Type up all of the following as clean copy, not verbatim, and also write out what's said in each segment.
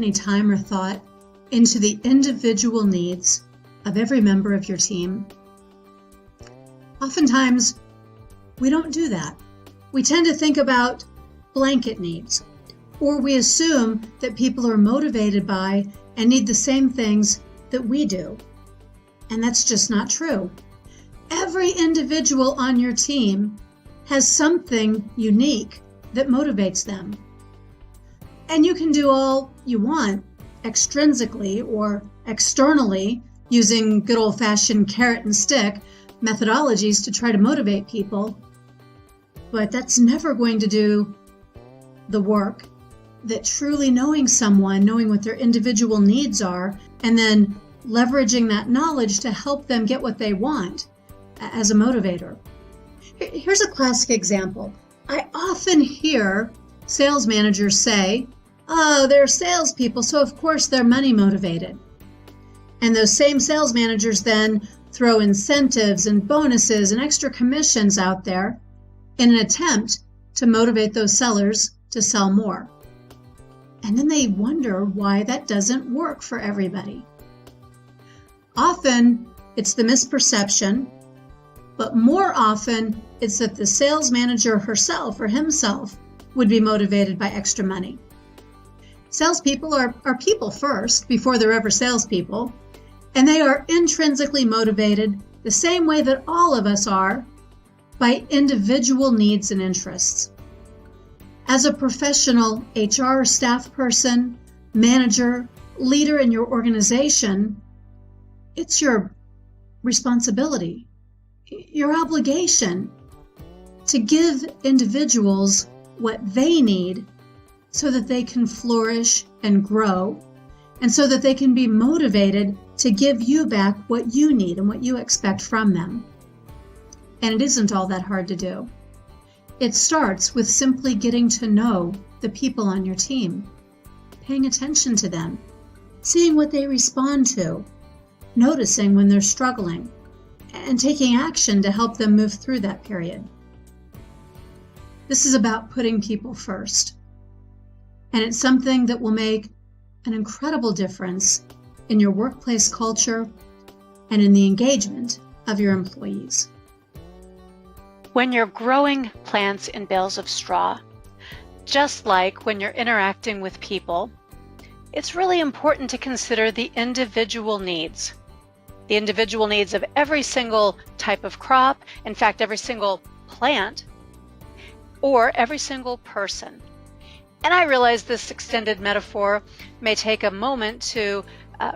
any time or thought into the individual needs of every member of your team? Oftentimes, we don't do that. We tend to think about blanket needs, or we assume that people are motivated by and need the same things that we do. And that's just not true. Every individual on your team has something unique that motivates them. And you can do all you want extrinsically or externally using good old-fashioned carrot and stick methodologies to try to motivate people, but that's never going to do the work that truly knowing someone, knowing what their individual needs are, and then leveraging that knowledge to help them get what they want as a motivator. Here's a classic example. I often hear sales managers say, oh, they're salespeople, so of course they're money motivated. And those same sales managers then throw incentives and bonuses and extra commissions out there in an attempt to motivate those sellers to sell more. And then they wonder why that doesn't work for everybody. Often it's the misperception, but more often it's that the sales manager herself or himself would be motivated by extra money. Salespeople are people first before they're ever salespeople, and they are intrinsically motivated the same way that all of us are by individual needs and interests. As a professional HR staff person, manager, leader in your organization, it's your responsibility, your obligation to give individuals what they need so that they can flourish and grow, and so that they can be motivated to give you back what you need and what you expect from them. And it isn't all that hard to do. It starts with simply getting to know the people on your team, paying attention to them, seeing what they respond to, noticing when they're struggling, and taking action to help them move through that period. This is about putting people first. And it's something that will make an incredible difference in your workplace culture and in the engagement of your employees. When you're growing plants in bales of straw, just like when you're interacting with people, it's really important to consider the individual needs. The individual needs of every single type of crop, in fact, every single plant, or every single person. And I realize this extended metaphor may take a moment to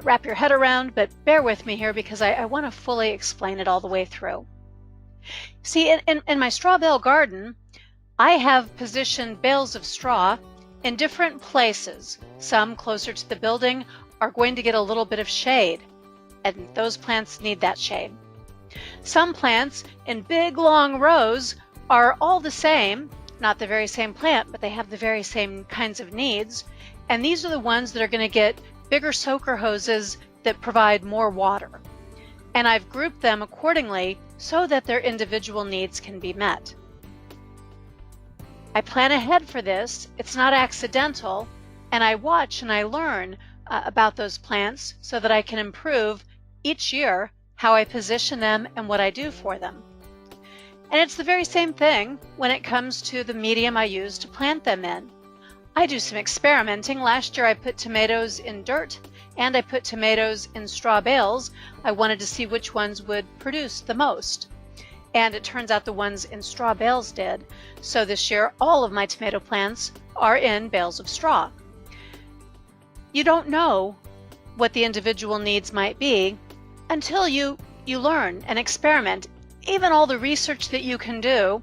wrap your head around, but bear with me here because I want to fully explain it all the way through. See, in my straw bale garden, I have positioned bales of straw in different places. Some closer to the building are going to get a little bit of shade, and those plants need that shade. Some plants in big long rows are all the same, not the very same plant, but they have the very same kinds of needs, and these are the ones that are going to get bigger soaker hoses that provide more water. And I've grouped them accordingly so that their individual needs can be met. I plan ahead for this, it's not accidental, and I watch and I learn about those plants so that I can improve each year how I position them and what I do for them. And it's the very same thing when it comes to the medium I use to plant them in. I do some experimenting. Last year I put tomatoes in dirt and I put tomatoes in straw bales. I wanted to see which ones would produce the most. And it turns out the ones in straw bales did. So this year all of my tomato plants are in bales of straw. You don't know what the individual needs might be until you learn and experiment. Even all the research that you can do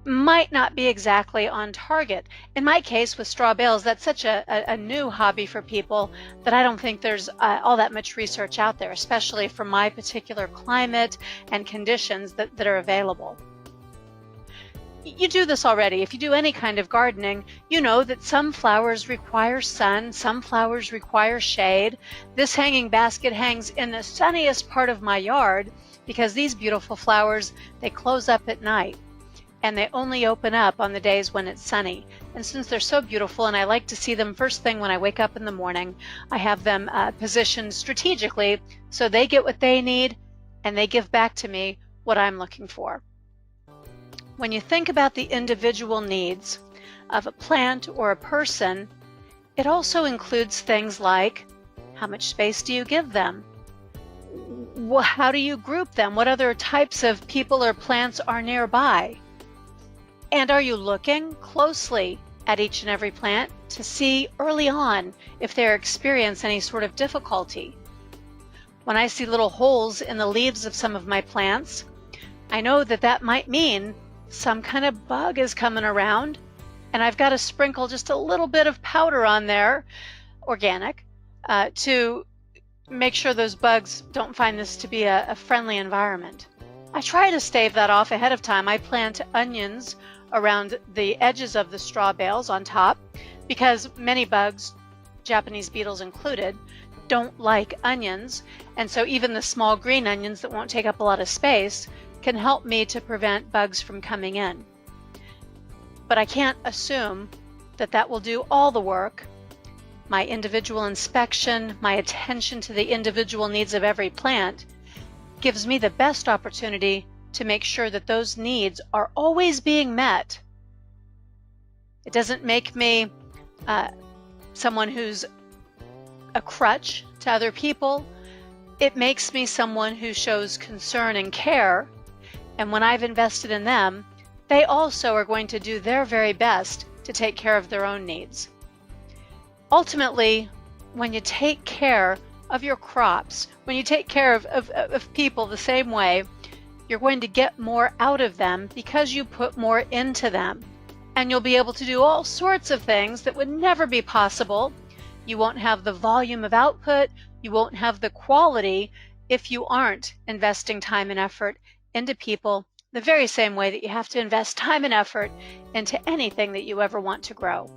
might not be exactly on target. In my case with straw bales, that's such a new hobby for people that I don't think there's all that much research out there, especially for my particular climate and conditions that are available. You do this already. If you do any kind of gardening, you know that some flowers require sun, some flowers require shade. This hanging basket hangs in the sunniest part of my yard because these beautiful flowers, they close up at night and they only open up on the days when it's sunny. And since they're so beautiful and I like to see them first thing when I wake up in the morning, I have them positioned strategically so they get what they need and they give back to me what I'm looking for. When you think about the individual needs of a plant or a person, it also includes things like, how much space do you give them? How do you group them? What other types of people or plants are nearby? And are you looking closely at each and every plant to see early on if they experience any sort of difficulty? When I see little holes in the leaves of some of my plants, I know that that might mean some kind of bug is coming around, and I've got to sprinkle just a little bit of powder on there, organic, to make sure those bugs don't find this to be a friendly environment. I try to stave that off ahead of time. I plant onions around the edges of the straw bales on top because many bugs, Japanese beetles included, don't like onions, and so even the small green onions that won't take up a lot of space can help me to prevent bugs from coming in. But I can't assume that that will do all the work. My individual inspection, my attention to the individual needs of every plant gives me the best opportunity to make sure that those needs are always being met. It doesn't make me someone who's a crutch to other people. It makes me someone who shows concern and care. And when I've invested in them, they also are going to do their very best to take care of their own needs. Ultimately, when you take care of your crops, when you take care of people the same way, you're going to get more out of them because you put more into them. And you'll be able to do all sorts of things that would never be possible. You won't have the volume of output, you won't have the quality if you aren't investing time and effort into people the very same way that you have to invest time and effort into anything that you ever want to grow.